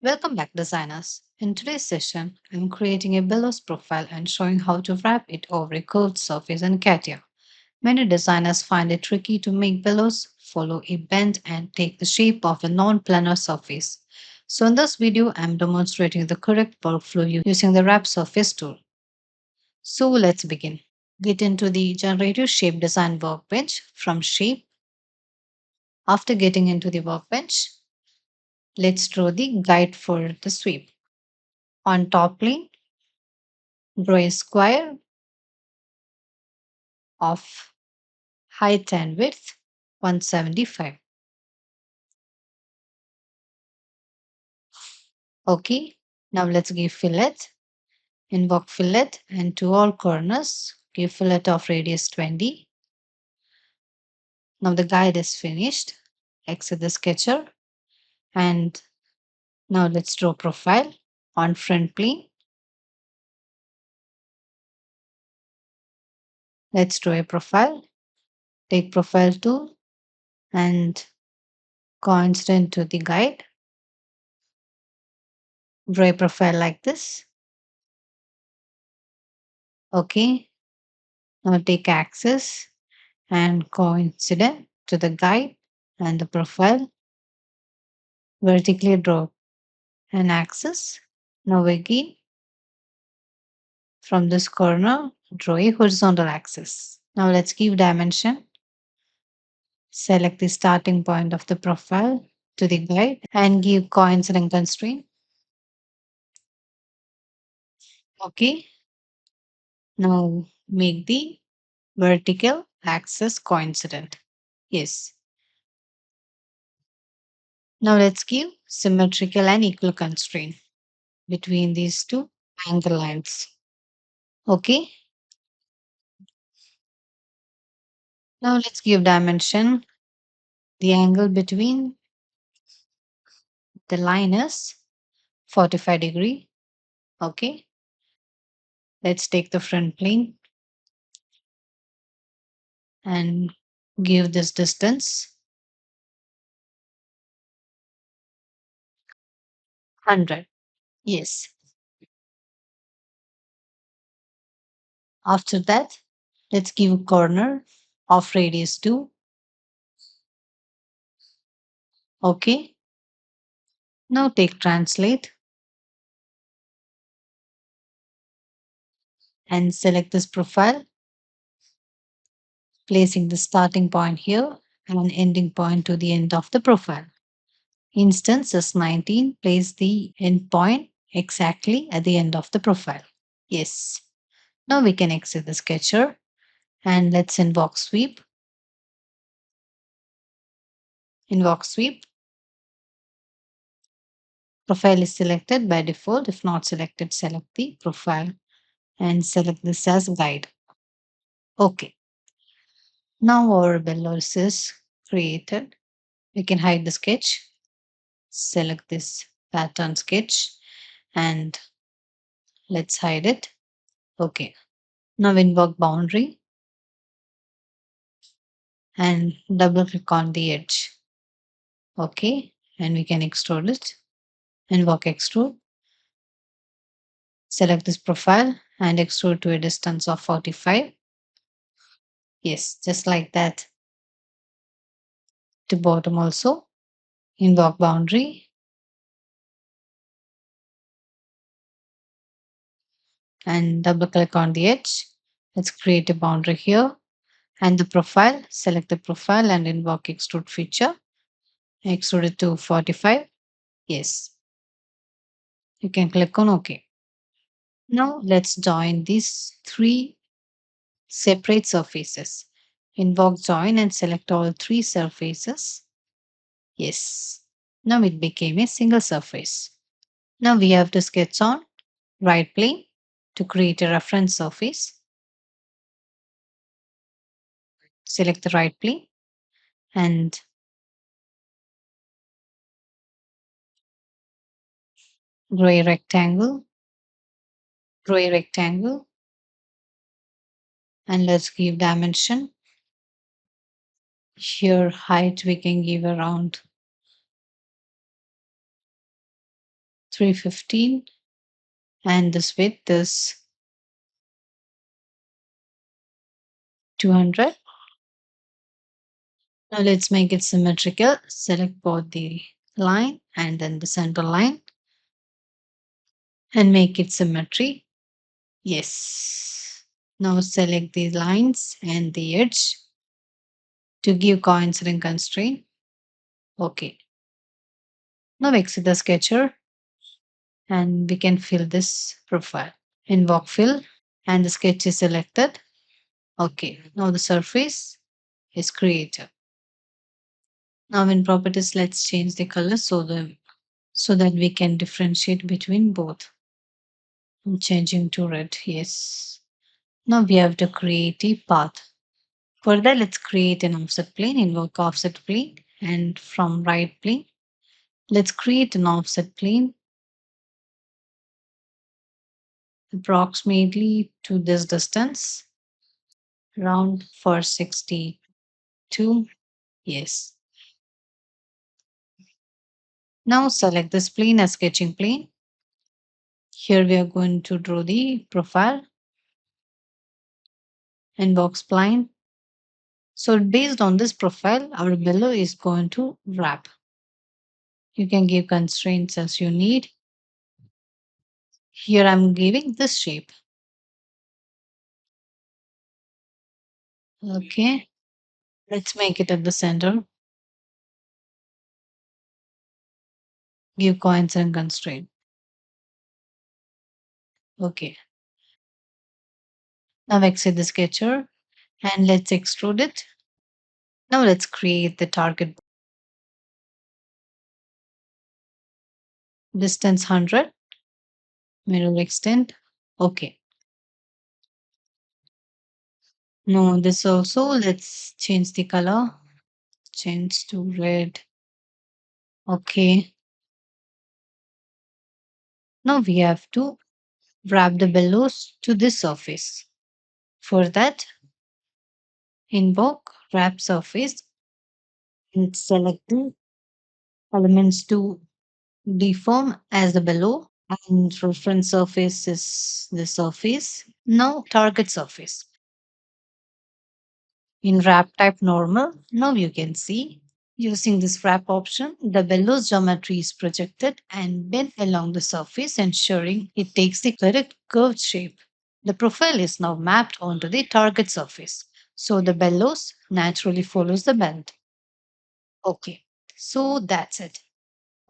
Welcome back, designers. In today's session, I'm creating a billows profile and showing how to wrap it over a curved surface in CATIA. Many designers find it tricky to make billows follow a bend and take the shape of a non-planar surface. So in this video, I'm demonstrating the correct workflow using the wrap surface tool. So let's begin. Get into the generative shape design workbench from shape. After getting into the workbench, let's draw the guide for the sweep. On top plane, draw a square of height and width 175. Okay, now let's give fillet, invoke fillet, and to all corners, give fillet of radius 20. Now the guide is finished. Exit the sketcher, and now let's draw profile on front plane. Let's draw a profile. Take profile tool and coincident to the guide. Draw a profile like this. Okay, now take axis and coincident to the guide and the profile. Vertically draw an axis. Now again, from this corner, draw a horizontal axis. Now let's give dimension. Select the starting point of the profile to the guide and give coincident constraint. Okay. Now make the vertical axis coincident. Yes. Now let's give symmetrical and equal constraint between these two angle lines. Okay. Now let's give dimension. The angle between the line is 45-degree. Okay. Let's take the front plane and give this distance 100. Yes. After that, let's give a corner of radius 2. Okay. Now take translate and select this profile, placing the starting point here and ending point to the end of the profile. Instance is 19. Place the end point exactly at the end of the profile. Yes. Now we can exit the sketcher and let's invoke sweep. Invoke sweep. Profile is selected by default. If not selected, select the profile and select this as guide. Okay. Now our bellows is created. We can hide the sketch. Select this pattern sketch and let's hide it. Okay. Now invoke boundary and double click on the edge. Okay. And we can extrude it. Invoke extrude. Select this profile and extrude to a distance of 45. Yes, just like that. To bottom also. Invoke boundary and double click on the edge. Let's create a boundary here. And the profile, select the profile and invoke extrude feature. Extrude it to 45. Yes. You can click on OK. Now let's join these three separate surfaces. Invoke join and select all three surfaces. Yes. Now it became a single surface. Now we have to sketch on right plane to create a reference surface. Select the right plane and draw a rectangle. Draw a rectangle and let's give dimension. Here height we can give around 315, and this width is 200. Now let's make it symmetrical. Select both the line and then the center line and make it symmetry. Yes. Now select the lines and the edge to give coincident constraint. Okay. Now exit the sketcher and we can fill this profile. Invoke fill and the sketch is selected. Okay. Now the surface is created. Now in properties, let's change the color so that we can differentiate between both. I'm changing to red. Yes. Now we have to create a path. For that, let's create an offset plane, invoke offset plane, and from right plane, let's create an offset plane approximately to this distance, around 462. Yes. Now select this plane as sketching plane. Here we are going to draw the profile and box spline. So based on this profile, our bellow is going to wrap. You can give constraints as you need. Here I'm giving this shape. Okay. Let's make it at the center. Give coins and constraint. Okay. Now exit the sketcher and let's extrude it. Now let's create the target distance 100. Mirror extend. Okay. No, this also, let's change the color. Change to red. Okay. Now we have to wrap the bellows to this surface. For that, invoke wrap surface and select the elements to deform as the bellow and reference surface is the surface. Now target surface. In wrap type normal, now you can see using this wrap option, the bellows geometry is projected and bent along the surface, ensuring it takes the correct curved shape. The profile is now mapped onto the target surface. So the bellows naturally follows the bend. Okay, so that's it.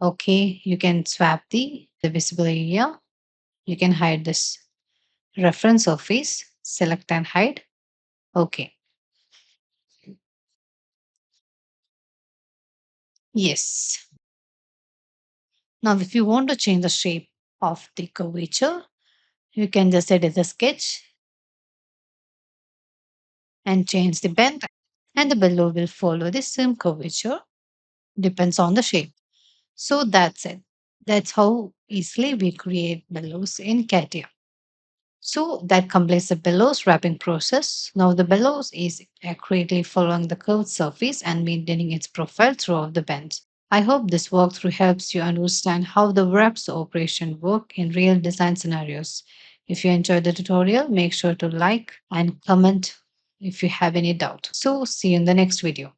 Okay, you can swap the visible area. You can hide this reference surface, select and hide. Okay, yes. Now, if you want to change the shape of the curvature, you can just edit the sketch and change the bend, and the below will follow the same curvature, depends on the shape. So that's it. That's how easily we create bellows in CATIA. So that completes the bellows wrapping process. Now the bellows is accurately following the curved surface and maintaining its profile throughout the bend. I hope this walkthrough helps you understand how the wraps operation work in real design scenarios. If you enjoyed the tutorial, make sure to like and comment if you have any doubt. So see you in the next video.